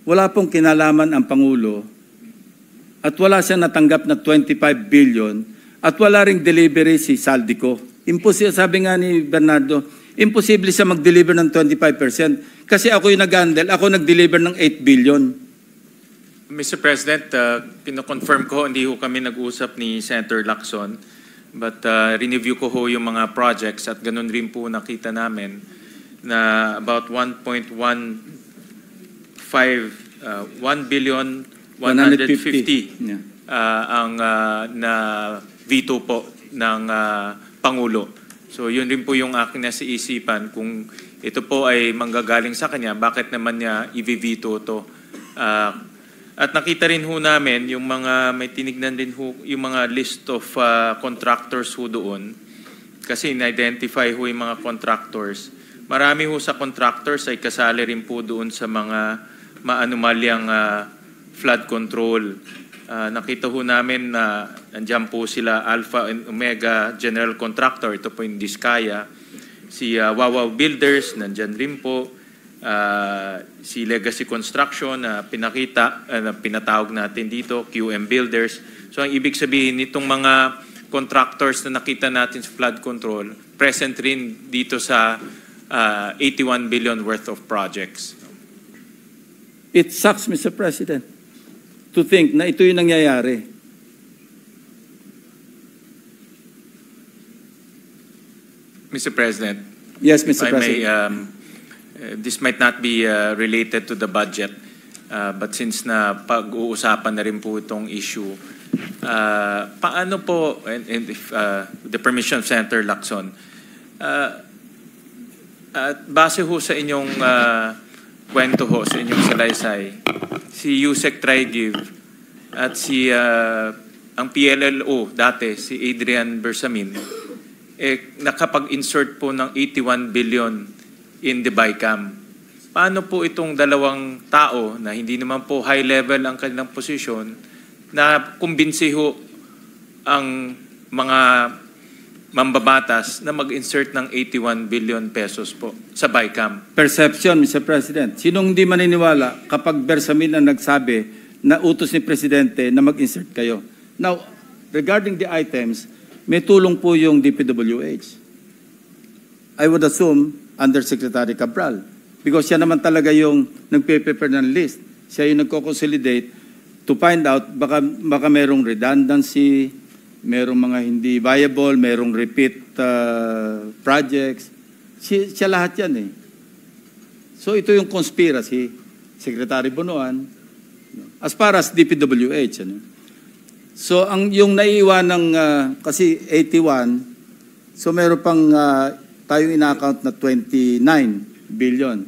wala pong kinalaman ang Pangulo at wala siyang natanggap na 25 billion at wala ring delivery si Saldico. Imposible, sabi nga ni Bernardo, imposible siya mag-deliver ng 25% kasi ako yung nag-handle, ako nag-deliver ng 8 billion. Mr. President, pino-confirm ko, hindi ho kami nag-usap ni Senator Lacson, but re-review ko ho yung mga projects at ganun rin po nakita namin na about 1.1 billion 150 yeah. Ang na veto po ng Pangulo. So yun rin po yung aking nasa isipan, kung ito po ay manggagaling sa kanya, bakit naman niya i-veto to? At nakita rin ho namin yung mga, may tinignan din ho yung mga list of contractors ho doon, kasi in-identify ho yung mga contractors. Marami ho sa contractors ay kasali rin po doon sa mga maanumalyang flood control. Nakita ho namin na nandiyan po sila Alpha and Omega General Contractor, ito po yung Diskaya. Si Wawaw Builders, nandiyan rin po. Si Legacy Construction na pinatawag natin dito, QM Builders. So ang ibig sabihin nitong mga contractors na nakita natin sa flood control, present rin dito sa 81 billion worth of projects. It sucks, Mr. President, to think na ito yung nangyayari. Mr. President. Yes, Mr. If I President. may, this might not be related to the budget, but since na pag-uusapan na rin po itong issue, paano po, and if the permission of Senator Lacson, base ho sa inyong kwento ho, sa inyong salaysay, si Yusek Trigiv at si ang PLLO dati, si Adrian Bersamin, nakapag-insert po ng 81 billion in the BICAM. Paano po itong dalawang tao na hindi naman po high level ang kanilang posisyon na kumbinsi ho ang mga mambabatas na mag-insert ng 81 billion pesos po sa BICAM? Perception, Mr. President. Sinong hindi maniniwala kapag Bersamin ang nagsabi na utos ni Presidente na mag-insert kayo? Now, regarding the items, may tulong po yung DPWH. I would assume under Secretary Cabral, because siya naman talaga yung nagpe-prepare ng list. Siya yung nagko-consolidate to find out baka merong redundancy, merong mga hindi viable, merong repeat projects. Siya lahat yan eh. So ito yung conspiracy, Secretary Bonoan, as far as DPWH. Ano? So yung naiiwan ng, kasi 81, so meron pang tayong ina-account na 29 billion.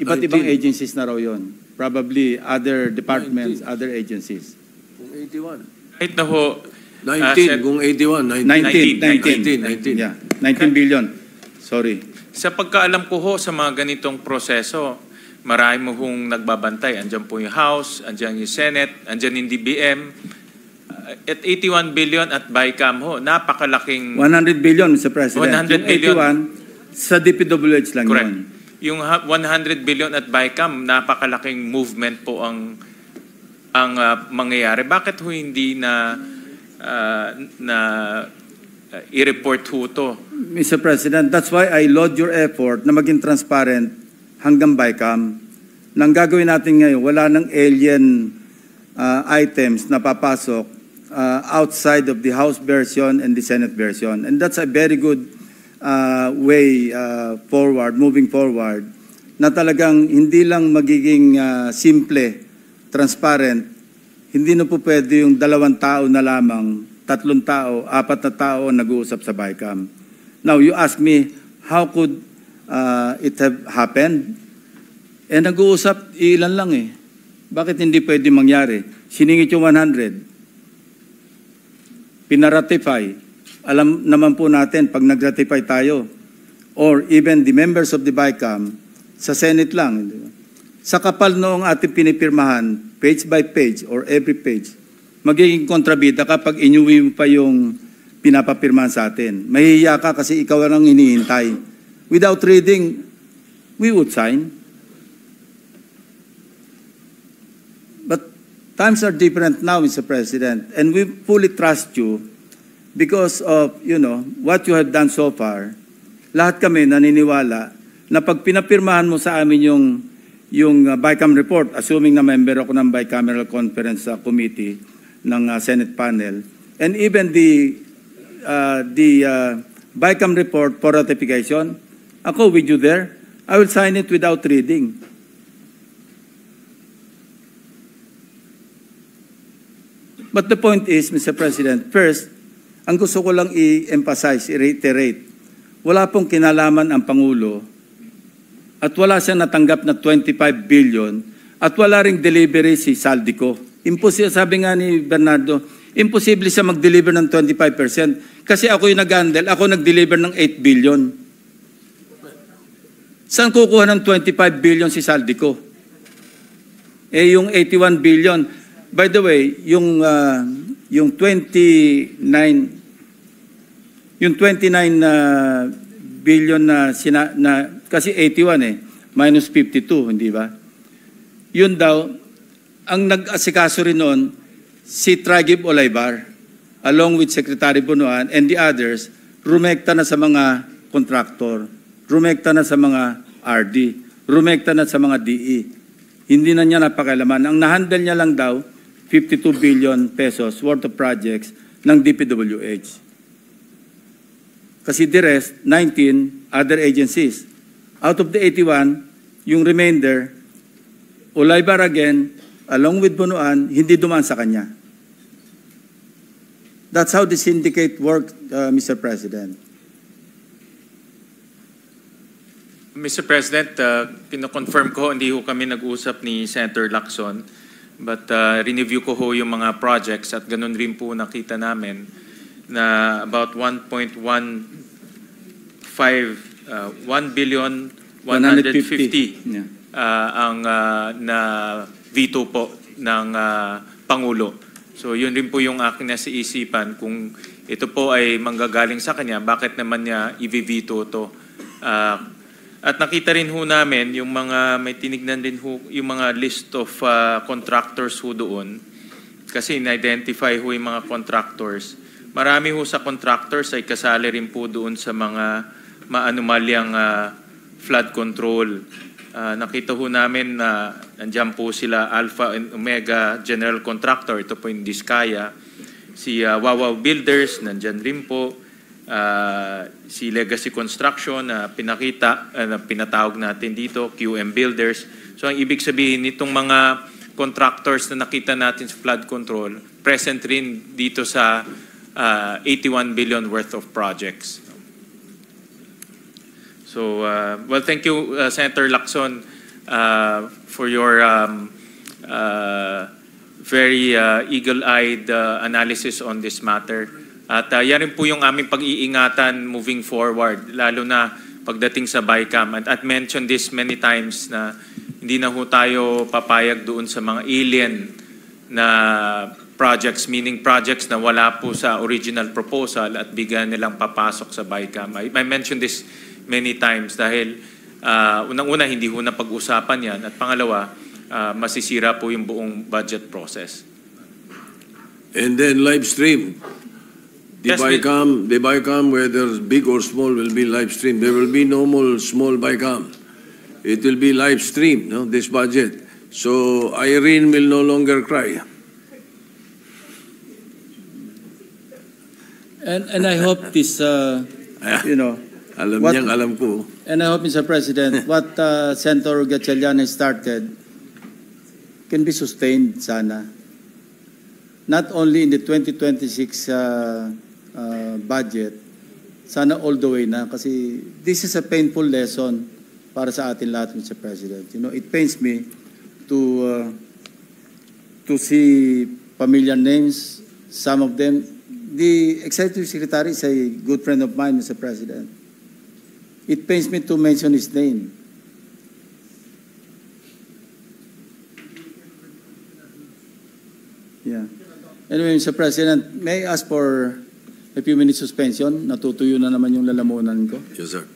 Iba't ibang agencies na raw yun. Probably other departments, 19. Other agencies. Kung 81. Right na ho, 19, kung 81, 19. 19. Yeah, 19 billion. Sorry. Sa pagkaalam ko ho sa mga ganitong proseso, marami mo hong nagbabantay. Andyan po yung House, andyan yung Senate, andyan yung DBM. At 81 billion at BICAM ho, napakalaking... 100 billion, Mr. President. 100 billion. 81, sa DPWH lang correct. yun. Yung 100 billion at BICAM, napakalaking movement po ang mangyayari. Bakit ho hindi na i-report ho to? Mr. President, that's why I laud your effort na maging transparent hanggang BICAM. Nang gagawin natin ngayon, wala ng alien items na papasok outside of the House version and the Senate version. And that's a very good way forward, moving forward, na talagang hindi lang magiging simple, transparent, hindi na po pwede yung 2 tao na lamang, 3 tao, 4 na tao nag-uusap sa BICAM. Now, you ask me, how could it have happened? Eh, nag-uusap, ilan lang eh. Bakit hindi pwede mangyari? Siningit yung 100. Pinaratify. Alam naman po natin, pag nag-ratify tayo, or even the members of the BICAM, sa Senate lang, di ba? Sa kapal noong ating pinipirmahan, page by page or every page, magiging kontrabida kapag inuwi mo pa yung pinapapirmahan sa atin. Mahihiya ka kasi ikaw lang hinihintay. Without reading, we would sign. Times are different now, Mr. President, and we fully trust you because of, what you have done so far. Lahat kami naniniwala na pag pinapirmahan mo sa amin yung BICAM report, assuming na member ako ng Bicameral Conference Committee ng Senate panel, and even the BICAM report for ratification, ako with you there, I will sign it without reading. But the point is, Mr. President, first, ang gusto ko lang i-emphasize, i-reiterate, wala pong kinalaman ang Pangulo at wala siyang natanggap na 25 billion at wala ring delivery si Saldico. Imposible, sabi nga ni Bernardo, imposible siya mag-deliver ng 25% kasi ako yung nag-handle, ako nag-deliver ng 8 billion. Saan kukuha ng 25 billion si Saldico? Yung 81 billion, by the way, yung 29 billion na kasi 81 minus 52, hindi ba? Yun daw ang nag-asikaso rin noon si Tragib Olaybar along with Secretary Bunuan and the others, rumekta na sa mga kontraktor, rumekta na sa mga RD, rumekta na sa mga DE. Hindi na niya napakalaman. Ang nahandle niya lang daw 52 billion pesos worth of projects ng DPWH. Kasi the rest, 19 other agencies. Out of the 81, yung remainder, Olaybar again, along with Bunuan, hindi dumaan sa kanya. That's how the syndicate worked, Mr. President. Mr. President, kino-confirm ko, hindi ho kami nag-usap ni Senator Lacson. But review ko ho yung mga projects at ganun rin po nakita namin na about 1.1 billion 150 Yeah. ang na veto po ng Pangulo. So yun rin po yung aking nasa isipan kung ito po ay manggagaling sa kanya, bakit naman niya i-veto to? At nakita rin ho namin yung mga, may tinignan din ho, yung mga list of contractors ho doon. Kasi in-identify ho yung mga contractors. Marami ho sa contractors ay kasali rin po doon sa mga maanumalyang flood control. Nakita ho namin na nandiyan po sila Alpha and Omega General Contractor, ito po yung Diskaya. Si Wawaw Builders, nandiyan rin po. Si Legacy Construction na pinatawag natin dito, QM Builders. So ang ibig sabihin nitong mga contractors na nakita natin sa flood control, present rin dito sa 81 billion worth of projects. So, well, thank you, Senator Lacson, for your very eagle-eyed analysis on this matter. At yan rin po yung aming pag-iingatan moving forward, lalo na pagdating sa BICAM. At mentioned this many times na hindi na ho tayo papayag doon sa mga alien na projects, meaning projects na wala po sa original proposal at bigyan nilang papasok sa BICAM. I mentioned this many times dahil unang-una hindi ho na pag-usapan yan at pangalawa, masisira po yung buong budget process. And then live stream. The BICAM, whether big or small, will be live stream. There will be no more small BICAM. It will be live stream, no, this budget. So Irene will no longer cry. And I hope this, Alam niyang alam ko. And I hope, Mr. President, what Senator Gatchalian has started can be sustained sana. Not only in the 2026 budget, sana all the way na. Kasi this is a painful lesson para sa atin lahat, Mr. President. It pains me to see familiar names, some of them. The Executive Secretary is a good friend of mine, Mr. President. It pains me to mention his name. Yeah. Anyway, Mr. President, may I ask for a few minutes suspension? Natutuyo na naman yung lalamunan ko. Yes, sir.